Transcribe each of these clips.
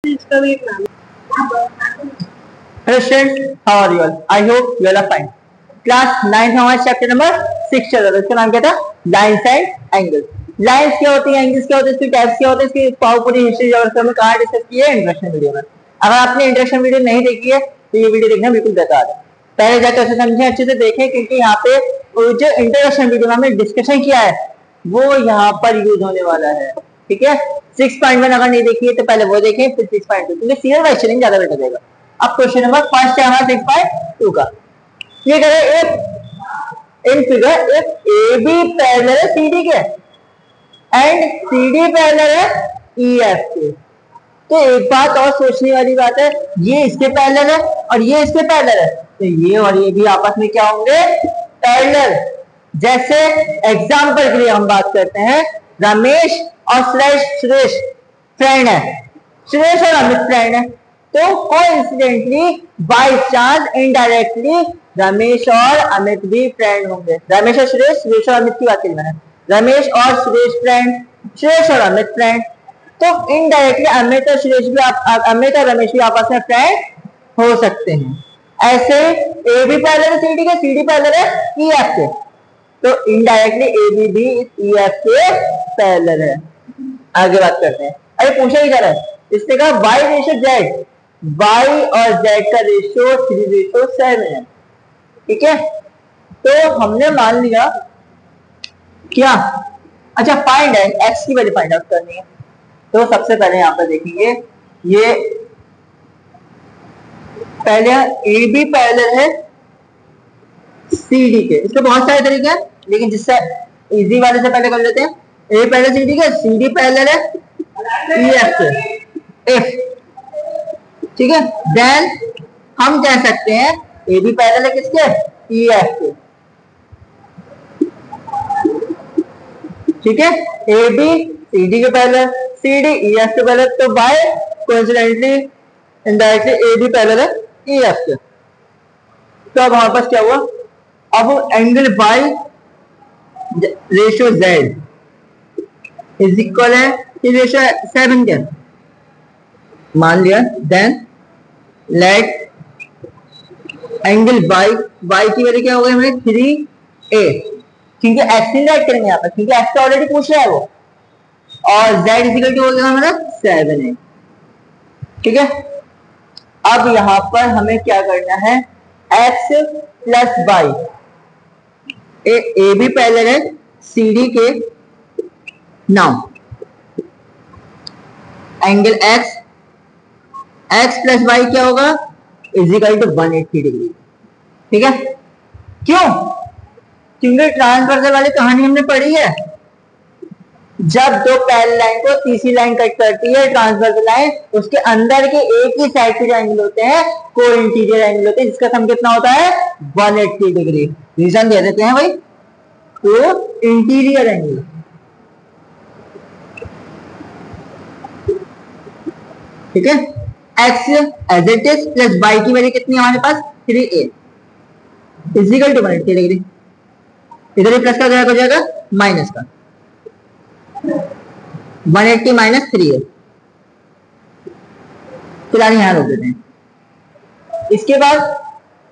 इसका भी एक नाम Hello students, how are you all? I hope you all are fine. Class 9 हमारा चैप्टर नंबर 6 चल रहा है। इसका नाम क्या था? Lines and angles. लाइन्स क्या होती है, एंगल्स क्या होते हैं, इसकी टाइप्स क्या होते हैं, इसकी पूरी हिस्ट्री जो हमने कहाँ डिस्कस की है इंट्रोडक्शन वीडियो में। अगर आपने इंट्रोडक्शन वीडियो नहीं देखी है तो ये वीडियो देखना बिल्कुल बेकार है। पहले जाकर उसे समझें, अच्छे से देखें, क्योंकि यहाँ पे जो इंट्रोडक्शन वीडियो में हमने डिस्कशन किया है वो यहाँ पर यूज होने वाला है। ठीक है, 6.1 अगर नहीं देखी है तो पहले वो देखें, फिर 6.2, क्योंकि सीरियल वाइज चलेंगे, ज्यादा बेटर रहेगा। अब क्वेश्चन नंबर फर्स्ट है हमारा 6.2 का। ये करें in figure if A B parallel है सी डी के एंड सी डी पैरेलल है ई एफ के, तो एक बात और सोचने वाली बात है, ये इसके पैरेलल है और ये इसके पैरेलल है, तो ये और ये भी आपस में क्या होंगे? पैरेलल। जैसे एग्जाम्पल के लिए हम बात करते हैं, रमेश और सुरेश फ्रेंड है, सुरेश और अमित फ्रेंड है, तो coincidentally by chance indirectly Ramesh और अमित भी फ्रेंड होंगे। रमेश और सुरेश और अमित की बात करी मैंने, रमेश और सुरेश फ्रेंड, सुरेश और अमित फ्रेंड, तो इनडायरेक्टली अमित और रमेश भी आपस में फ्रेंड हो सकते हैं। ऐसे ए बी पैरेलल है सी डी के, सी डी पैरेलल है ई एफ के, तो इनडायरेक्टली ए बी भी ई एफ के पैरेलल है। आगे बात करते हैं। अरे पूछा ही जा रहा है, इसने कहा वाई रेशो जेड, वाई और जेड का रेशियो 3:7 है। ठीक है, तो हमने मान लिया क्या, अच्छा फाइंड है एक्स की वैल्यू फाइंड आउट करनी है। तो सबसे पहले यहाँ पर देखेंगे, ये पहले ए बी पैरेलल है सी डी के, इसके बहुत सारे तरीके हैं, लेकिन जिससे इजी वाले से पहले कर लेते हैं। ए पैरेलल सी डी के, सी डी पैरेलल है ई एफ के, इफ, ठीक है, देन हम कह सकते हैं ए बी पैरेलल है किसके? ई एफ के। ठीक है, ए बी सी डी के parallel, C D E F के पैरेलल, तो by coincidentally indirectly A B parallel है ई एफ के। तो अब हमारे पास क्या हुआ, अब angle by ratio Z is equal है रेशियो 7 के, मान लिया, देन लेट एंगल बाय की वैल्यू क्या हो गई हमें 3a, क्योंकि एक्स नहीं राइट करेंगे यहाँ पर, क्योंकि एक्स तो ऑलरेडी पूछ रहा है वो, और z इक्वल टू हो गया हमारा 7a। ठीक है, अब यहां पर हमें क्या करना है, x plus y, A B parallel है सी डी के, now angle x plus y क्या होगा, इज इक्वल टू 180 डिग्री। ठीक है, क्यों? क्योंकि ट्रांसवर्सल वाली कहानी हमने पढ़ी है, जब दो पैरेलल लाइन को तीसरी लाइन कट करती है ट्रांसवर्सल लाइन, उसके अंदर के एक ही साइड के जो एंगल होते हैं को इंटीरियर एंगल होते हैं, जिसका सम कितना होता है 180 डिग्री। रीजन दे देते हैं भाई, को इंटीरियर एंगल। ठीक है, x as it is plus y की वैल्यू कितनी है हमारे पास 3a is equal to 180 degree. इधर ही प्लस का हो जाएगा माइनस का, 180 माइनस 3a, फिलहाल यहां रोक देते हैं। इसके बाद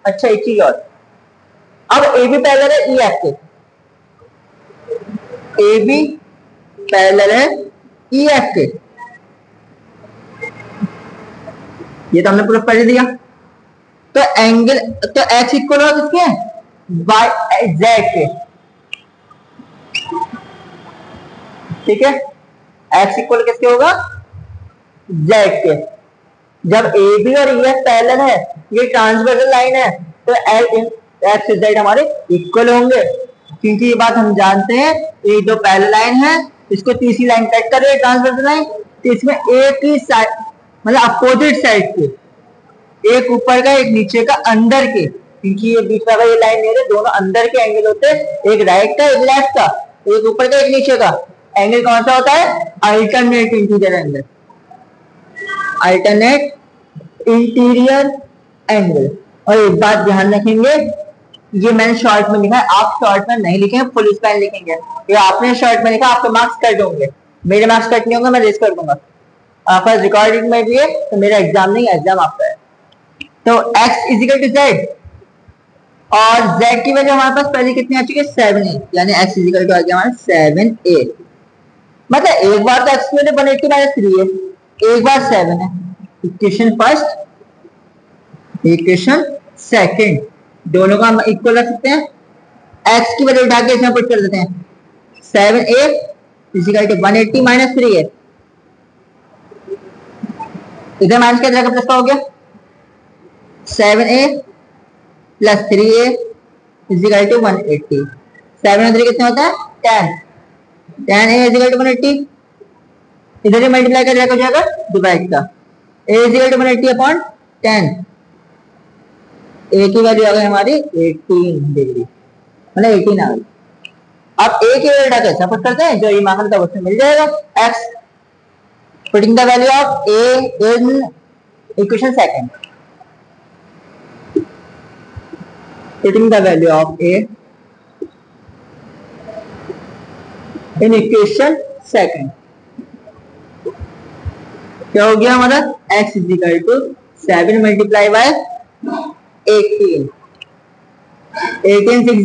अच्छा एक चीज और, अब ए बी पैरेलल है ई एफ के, ए बी पैरेलल है ई एफ के, ये तो हमने प्रूफ कर दिया। तो एंगल, तो x इक्वल होगा किसके, बाय जेड के। ठीक है, x इक्वल किसके होगा, z के। जब ए बी और ई एफ पैरेलल है, ये ट्रांसवर्सल लाइन है, तो x से z हमारे इक्वल होंगे, क्योंकि ये बात हम जानते हैं, ये दो पैरेलल लाइन है, इसको तीसरी लाइन कट कर रही है ट्रांसवर्सल लाइन, तो इसमें एक ही साइड मतलब अपोजिट साइड के, एक ऊपर का एक नीचे का अंदर के, क्योंकि ये बीच में ये लाइन नहीं है, दोनों अंदर के एंगल होते हैं, एक राइट का एक लेफ्ट का, एक ऊपर का एक नीचे का। एंगल कौन सा होता है, alternate interior angle, alternate interior angle. और एक बात ध्यान रखेंगे, ये मैंने शॉर्ट में लिखा है, आप शॉर्ट में नहीं लिखेंगे, फुल स्पेल लिखेंगे। ये आपने शॉर्ट में लिखा, आपके मार्क्स कट होंगे, मेरे मार्क्स कट नहीं होंगे, मैं रेस कर दूंगा। आपका रिकॉर्डिंग में भी है, तो मेरा एग्जाम नहीं, एग्जाम आपका है। तो x इजिकल टू z, और z की वैल्यू हमारे पास पहले कितनी आ चुकी है 7a, यानी x इजिकल टू आ गया हमारा 7a। मतलब एक बार तो x की वैल्यू 180 माइनस 3 है, एक बार 7 है। इक्वेशन फर्स्ट, इक्वेशन सेकंड, दोनों का हम इक्वल रख सकते हैं। x की वैल्यू उठा के इसमें पुट कर देते हैं, 7a इजिकल टू 180 माइनस 3 है। इधर माइनस क्या जाएगा, प्लस का हो गया, 7a plus 3a is equal to 180। 7 और 3 कितने होता है 10, 10a इजिकल टू 180। इधर ही मल्टीप्लाई कर जाएगा, हो जाएगा डिवाइड का, a is equal to 180 upon 10, a की वैल्यू आ गई हमारी 18 डिग्री, मतलब 18 आ गई। अब a की वैल्यू डाल के पुट करते हैं, जो ये मांगा था उसमें मिल जाएगा x। putting the value of a in equation second, putting the value of a in equation second, क्या हो गया हमारा x is equal to 7 multiply by 18, 18 6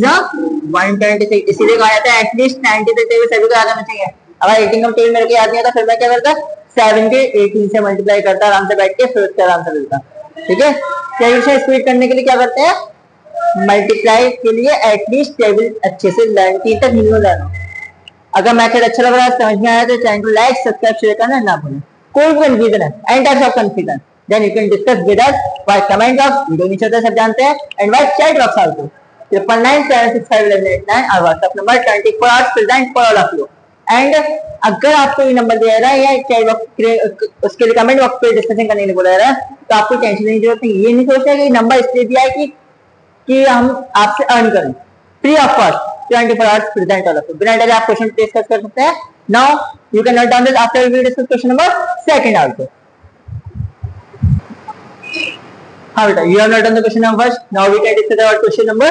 126। इसीलिए कहा जाता है एटलीस्ट 90 तक टेबल सभी को याद होना चाहिए। अगर 18 का टेबल मेरे को याद नहीं आता, फिर मैं क्या करता, 7 के 18 से मल्टीप्लाई करता आराम से बैठ के, फिर उससे आराम से मिलता। ठीक है, कैलकुलेशन स्पीड करने के लिए क्या करते हैं, मल्टीप्लाई के लिए एटलीस्ट टेबल अच्छे से 90 तक मिनिमम जाना। अगर मैथड अच्छा लग रहा है, समझ में आया तो चैनल को लाइक सब्सक्राइब शेयर करना ना भूलें। कोई भी कंफ्यूजन है, any types of confusion, then you can discuss with us by comment box, video नीचे होता है सब जानते हैं, and by chat box also. 9976511189 और WhatsApp number 24 hours present for all of you. And अगर आपको ये नंबर दिया रहा है या चैट बॉक्स उसके लिए कमेंट बॉक्स पे डिस्कशन करने के लिए बोला जा रहा है, तो आपको टेंशन लेने की जरूरत नहीं। ये नहीं सोचना कि नंबर इसलिए दिया है कि हम आपसे अर्न करें, free of cost 24 hours present all of you. बिना डरे आप क्वेश्चन डिस्कस कर सकते हैं। Now you can note down this after we discuss question number second also. हाँ बेटा, you have note down the question number first, now we can discuss about question number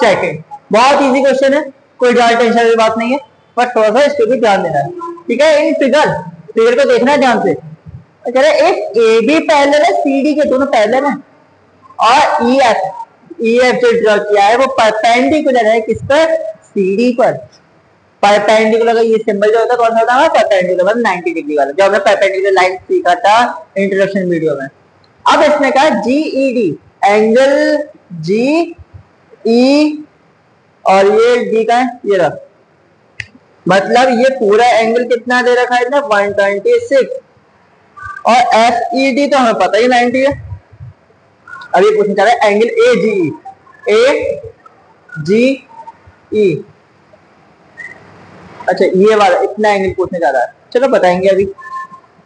second. बहुत easy question है, कोई ज्यादा tension वाली बात नहीं है, बट थोड़ा सा इसको भी ध्यान देना है। ठीक है, इन फिगर को देखना है ध्यान से। कह रहे एक ए बी पैरेलल है, सी डी के दोनों पैरेलल हैं, और ई एफ जो ड्रॉ किया है वो परपेंडिकुलर है किस पर, सीडी पर। परपेंडिकुलर का ये सिंबल जो होता है कौन सा होता है, परपेंडिकुलर मतलब 90 डिग्री वाला, जो हमने परपेंडिकुलर लाइन सीखा था इंट्रोडक्शन वीडियो में। अब इसने कहा जीईडी, एंगल जी ई और ये डी का ये रहा, मतलब ये पूरा एंगल कितना दे रखा है ना 126, और एफ ई डी तो हमें पता ही 90 है। अभी पूछना चाह रहा है एंगल ए जी ई, अच्छा ये वाला इतना एंगल पूछने जा रहा है, चलो बताएंगे अभी।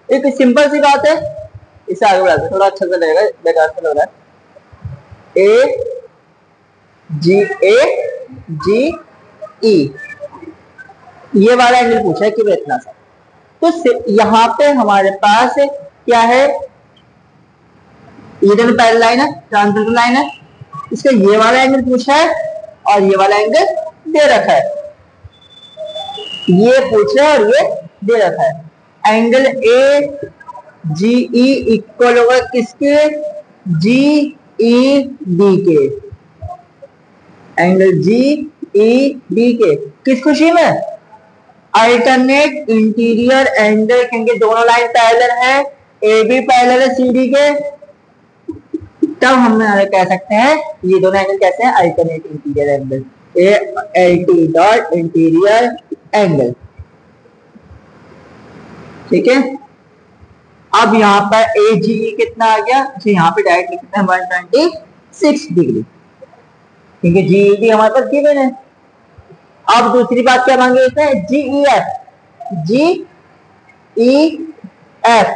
एक सिंपल सी बात है, इससे आगे बढ़ाते थोड़ा अच्छा सा लगेगा, बेकार सा लग रहा है। ए जी ई ये वाला एंगल पूछा है कि इतना सा, तो यहाँ पे हमारे पास क्या है, ये दोनों पैरेलल लाइन है, ट्रांसवर्सल लाइन है, इसका ये वाला एंगल पूछा है और ये वाला एंगल दे रखा है, ये पूछ रहा है और ये दे रखा है। Angle A ji E equal होगा किसके, जी ई डी के, एंगल जी ई डी के। किस खुशी में, अल्टरनेट इंटीरियर एंगल, क्योंकि दोनों लाइन पैरेलल है, ए बी पैरेलल है सी डी के, तब हम कह सकते हैं ये दोनों एंगल कैसे हैं, alternate interior angle, A L T dot interior angle. ठीक है, अब यहाँ पर ए जी कितना आ गया, अच्छा यहाँ पे डायरेक्ट लिखते हैं 126 डिग्री, क्योंकि जी डी हमारे पास गिवन है। अब दूसरी बात क्या मांगे इसमें, जी ई एफ,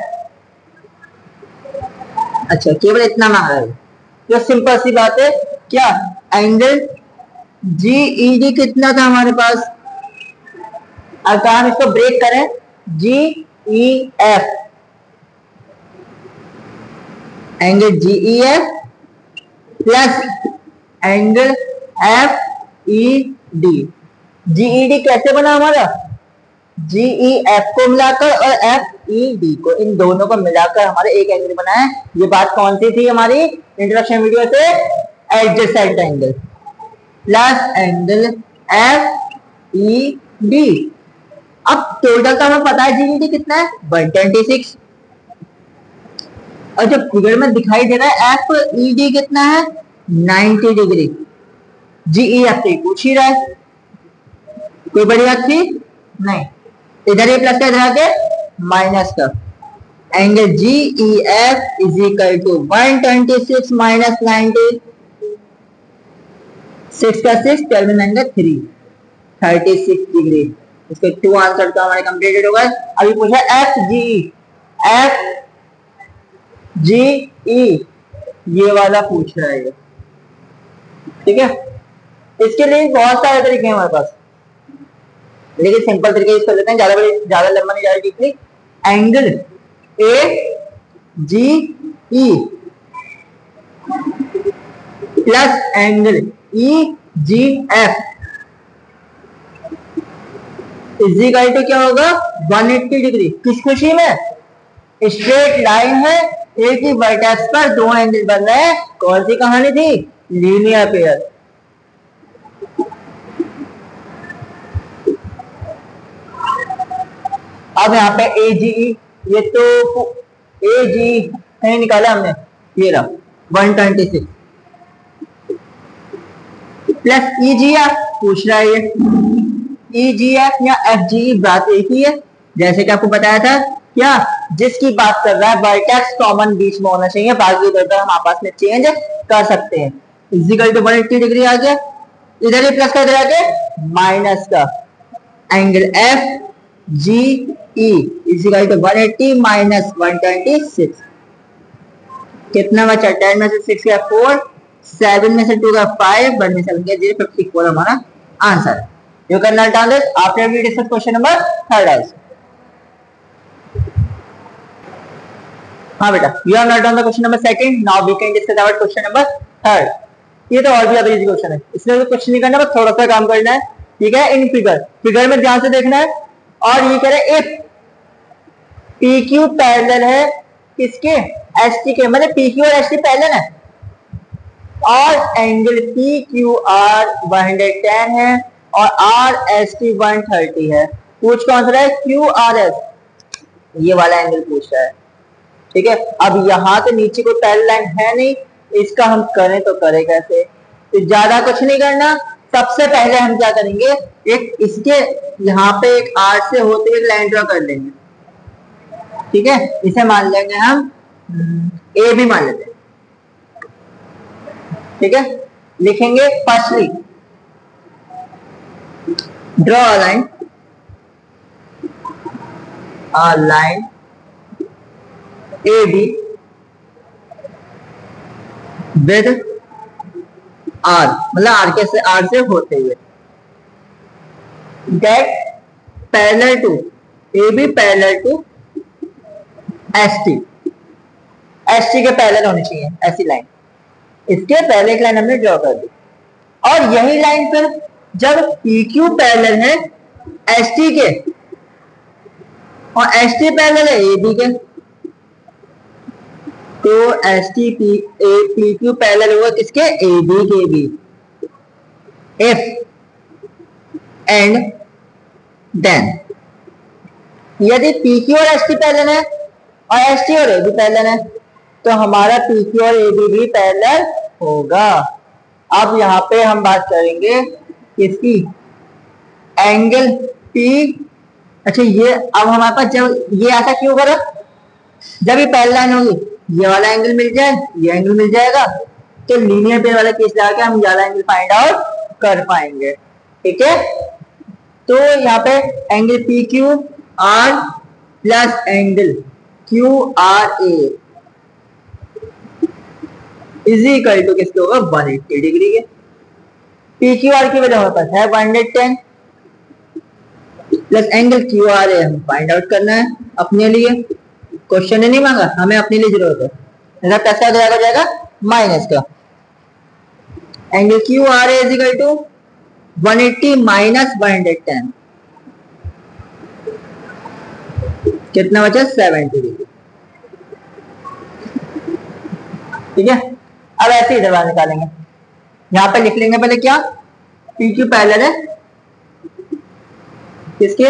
अच्छा केवल इतना मांग रहा है, तो सिंपल सी बात है, क्या एंगल जी ई डी कितना था हमारे पास, अगर हम इसको ब्रेक करें, G E F, angle G E F plus angle F E D. G E D कैसे बना हमारा, जी ई एफ को मिलाकर और एफ FED को, इन दोनों को मिलाकर हमारे एक एंगल बना है। ये बात कौन सी थी हमारी इंट्रोडक्शन वीडियो से? Adjacent angle plus angle FED। अब टोटल का हमें पता है GED कितना है 126, और जो फिगर में दिखाई दे रहा है FED कितना है 90 डिग्री। GEF से पूछ ही रहा है, कोई बड़ी बात थी नहीं। इधर ये प्लस का, इधर आके माइनस का। Angle GEF is equal to 126 minus 90, 6 का 6 12 एंगल 3 36 डिग्री। इसके 2 आंसर तो हमारे कंप्लीटेड हो गए। अभी पूछा FGE, ये वाला पूछ रहा है, ठीक है। इसके लिए बहुत सारे तरीके हैं हमारे पास, लेकिन सिंपल तरीके यूज कर लेते हैं, ज्यादा लंबा नहीं जा रहा। Deeply angle AGE plus angle EGF is equal to क्या होगा 180 डिग्री। किस खुशी में? स्ट्रेट लाइन है, एक ही वर्टेक्स पर दो एंगल बन रहे हैं। कौन सी कहानी थी? Linear pair. अब यहाँ पे AGE, ये तो AGE नहीं निकाला हमने, ये रहा 126 प्लस EGF पूछ रहा है। ये EGF या FGE बात एक ही है, जैसे कि आपको बताया था क्या, जिसकी बात कर रहा है वर्टेक्स कॉमन बीच में होना चाहिए, बाकी इधर हम आपस में चेंज कर सकते हैं। इक्वल टू 180 डिग्री आ गया, इधर ही प्लस का, इधर आके माइनस का। Angle FGE is equal to 180 minus 126। कितना बचा? 10 में से 6 का 4, 7 में से 2 का 5, 1 में से 7 का 0, 54 हमारा आंसर है। You can note down this after we discuss question number 3 also. हाँ बेटा, you have noted down the question number 2. Now we can discuss about question number 3. ये तो और भी ज्यादा इजी क्वेश्चन है, इसलिए तो कुछ नहीं करना, बस थोड़ा सा काम करना है, ठीक है। इन फिगर में ध्यान से देखना है। और ये कह रहे इफ PQ पैरेलल है किसके? ST के, मतलब PQ और ST पैरेलल है, और एंगल PQR 110 है और RST 130 है। पूछ कौन सा है? QRS, ये वाला एंगल पूछ रहा है, ठीक है। अब यहां से नीचे कोई पैरेलल लाइन है नहीं, इसका हम करें तो करें कैसे? तो ज्यादा कुछ नहीं करना, सबसे पहले हम क्या करेंगे, एक इसके यहाँ पे एक आर्क से होते हुए लाइन ड्रॉ कर लेंगे, ठीक है। इसे मान लेंगे हम A भी मान लेते हैं, ठीक है। लिखेंगे firstly draw a line AB with R, मतलब आर से होते हुए, that parallel to AB parallel to ST के पैरेलल होनी चाहिए ऐसी लाइन। इसके पहले एक लाइन हमने ड्रॉ कर दी, और यही लाइन पर जब PQ पैरेलल है ST के और ST पैरेलल है AB के, तो PQ पैरेलल होगा किसके? AB के भी। If and then यदि PQ और ST पैरेलल है और ST और AB पैरेलल है, तो हमारा PQ और AB भी पैरेलल होगा। अब यहाँ पे हम बात करेंगे किसकी? Angle P। अच्छा, ये अब हमारे पास जब ये ऐसा क्यों करो, जब ये पैरेलल लाइन होगी, ये वाला एंगल मिल जाए, ये एंगल मिल जाएगा, तो लीनियर पेयर वाला केस लगा के हम ज्यादा एंगल फाइंड आउट कर पाएंगे, ठीक है। तो यहाँ पे angle PQR plus angle QRA is equal to किसके होगा? 180 डिग्री के। PQR की वजह हमारे पास है 110 प्लस एंगल QRA हम फाइंड आउट करना है अपने लिए। क्वेश्चन ने नहीं मांगा, हमें अपने लिए जरूरत है। कैसा हो जाएगा? माइनस का angle QRA is equal to 180 minus 110, कितना बचा 70 डिग्री। ठीक है, अब ऐसे ही दरवाजा निकालेंगे। यहाँ पे लिख लेंगे पहले क्या, पी क्यू पैरेलल है किसके,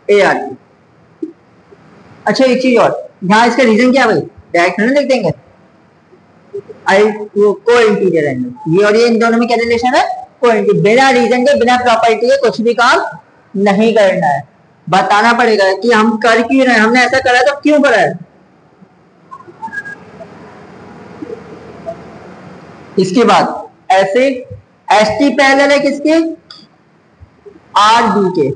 ए आर की। अच्छा एक चीज और, यहाँ इसका रीजन क्या है भाई, डायरेक्ट ना लिख देंगे आई को इंटीरियर एंगल, ये और ये इन दोनों में क्या रिलेशन है, को इंटीरियर। बिना रीजन के बिना प्रॉपर्टी के कुछ भी काम नहीं करना है, बताना पड़ेगा कि हम कर क्यों रहे हैं, हमने ऐसा करा तो क्यों करा है। इसके बाद ऐसे एस टी पैरेलल है किसके, आर बी के,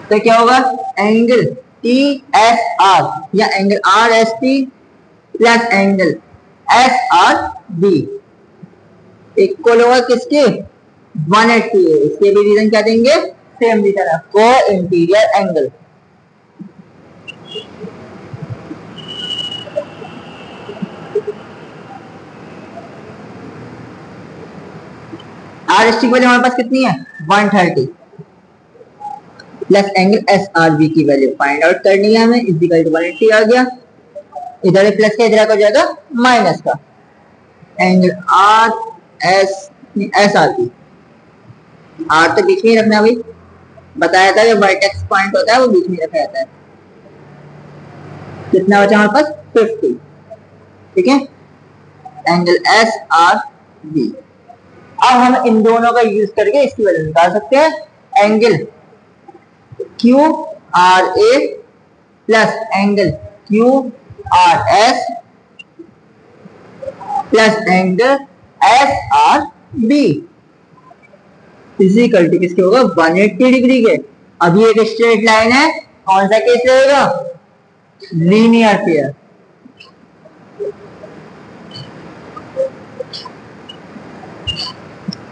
तो क्या होगा एंगल टी एस आर या angle R S T plus angle S R B equal होगा किसके 180 है। इसके भी रीजन क्या देंगे, सेम रीजन है, को interior angle. R S T की वैल्यू हमारे पास कितनी है 130 plus angle S R B की वैल्यू फाइंड आउट करनी है हमें, इक्वल टू 180 आ गया। इधर प्लस का इधर हो जाएगा माइनस का, angle R S S R B, R तो बीच में ही रखना भाई, बताया था जो वर्टेक्स पॉइंट होता है वो बीच में रखा जाता है। कितना बचा हमारे पास 50। ठीक है, एंगल एस आर बी। अब हम इन दोनों का यूज करके इसकी वैल्यू निकाल सकते हैं, angle Q R A plus angle Q R S plus angle S R B equal to किसके होगा 180 डिग्री के। अभी एक स्ट्रेट लाइन है, कौन सा केस रहेगा, लीनियर पेयर।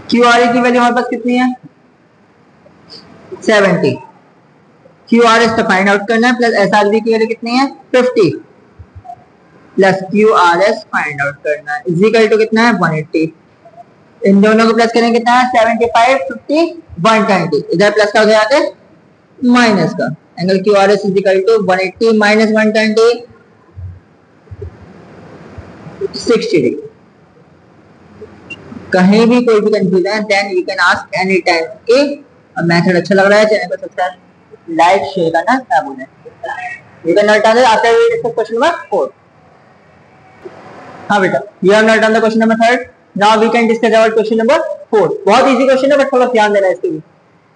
क्यू आर ए की वैल्यू हमारे पास कितनी है 70, क्यू आर एस तो फाइंड आउट करना है, प्लस एस आर बी की वैल्यू कितनी है 50 plus Q R S find out करना है, इक्वल टू कितना है 180। इन दोनों को प्लस करेंगे कितना है 75 50 120, इधर प्लस का हो गया आगे माइनस का, angle Q R S equal to 180 minus 120 60 degree. कहीं भी कोई भी कंफ्यूजन है then you can ask any time. Okay, अब मेथड अच्छा लग रहा है चैनल को सब्सक्राइब लाइक शेयर करना ना भूलें। You can note down after we discuss question number 4। हाँ बेटा, you have note down the question number 3, now we can discuss about question number 4। बहुत इजी क्वेश्चन है बट थोड़ा ध्यान देना है इसके लिए।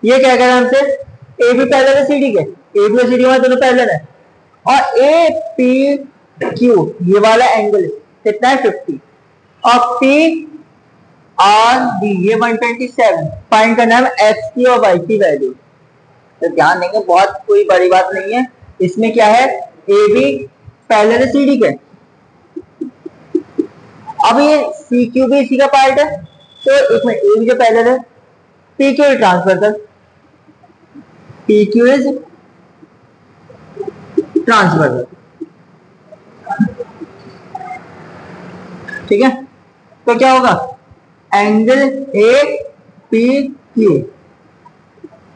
ये क्या कह रहा है हमसे, ए बी पैरेलल है सीडी के, ए बी और सीडी में दोनों पैरेलल है, और ए पी क्यू ये वाला एंगल कितना है 50, और पी आर डी ये 127 फाइंड करना है एक्स की और वाई की वैल्यू। तो ध्यान देंगे, बहुत कोई बड़ी बात नहीं है। इसमें क्या है, ए बी पैरेलल है सीडी के, अब ये सी क्यू भी इसी का पार्ट है, तो इसमें ए बी जो पैरेलल है, P Q transversal, P Q is transversal. ठीक है, तो क्या होगा angle A P Q,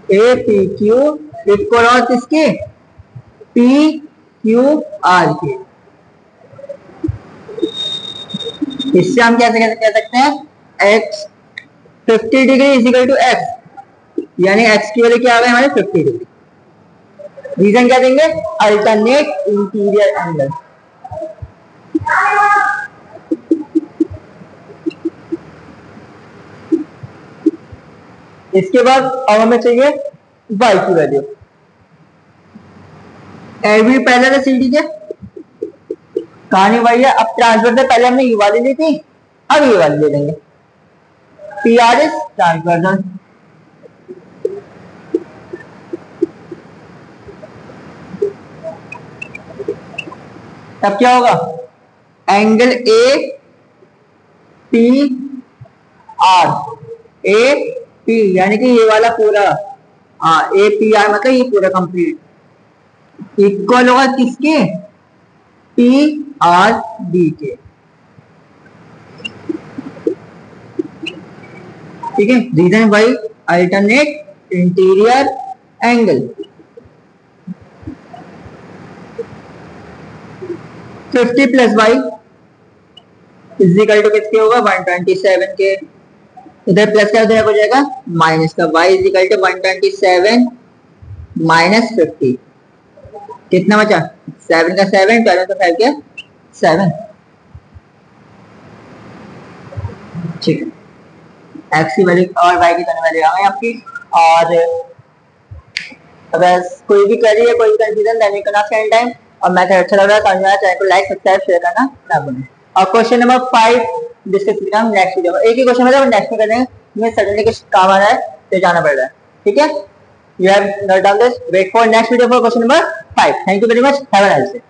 A P Q equal और किसके पी क्यू आर के। इससे हम कैसे कह सकते हैं x 50 degree is equal to x, यानी एक्स की वैल्यू क्या आ गई हमारे 50 डिग्री। रीजन क्या देंगे, अल्टरनेट इंटीरियर एंगल। इसके बाद अब हमें चाहिए y की वैल्यू। ए बी पैरेलल है सीडी के, कहानी वही है, अब ट्रांसफर से पहले हमने ये वाली ली थी, अब ये वाली ले लेंगे, पी आर इज ट्रांसवर्सल। तब क्या होगा angle A P R, A P यानी कि ये वाला पूरा, हाँ ए पी आर मतलब ये पूरा कंप्लीट इक्वल होगा किसके पी आर डी के। ठीक है, reason by alternate interior angle. 50 plus y is equal to किसके होगा 127 के, इधर प्लस का उधर हो जाएगा माइनस का, y इजिकल टू 127 माइनस 50, कितना बचा 7 का 7, 12 का 5 क्या 7, ठीक है। x की वैल्यू और y की करने वाली है आपकी। और अगर कोई भी क्वेरी है, कोई भी confusion, then you can ask any time. और मैं अच्छा लग रहा है समझ में आया, चैनल को लाइक सब्सक्राइब शेयर करना ना भूलें। और क्वेश्चन नंबर 5 डिस्कस करेंगे हम नेक्स्ट वीडियो में। एक ही क्वेश्चन मतलब नेक्स्ट में करेंगे, मुझे सडनली कुछ काम आ रहा है तो जाना पड़ रहा है, ठीक है। You have note down this, wait for next video for question number 5। Thank you very much, have a nice day.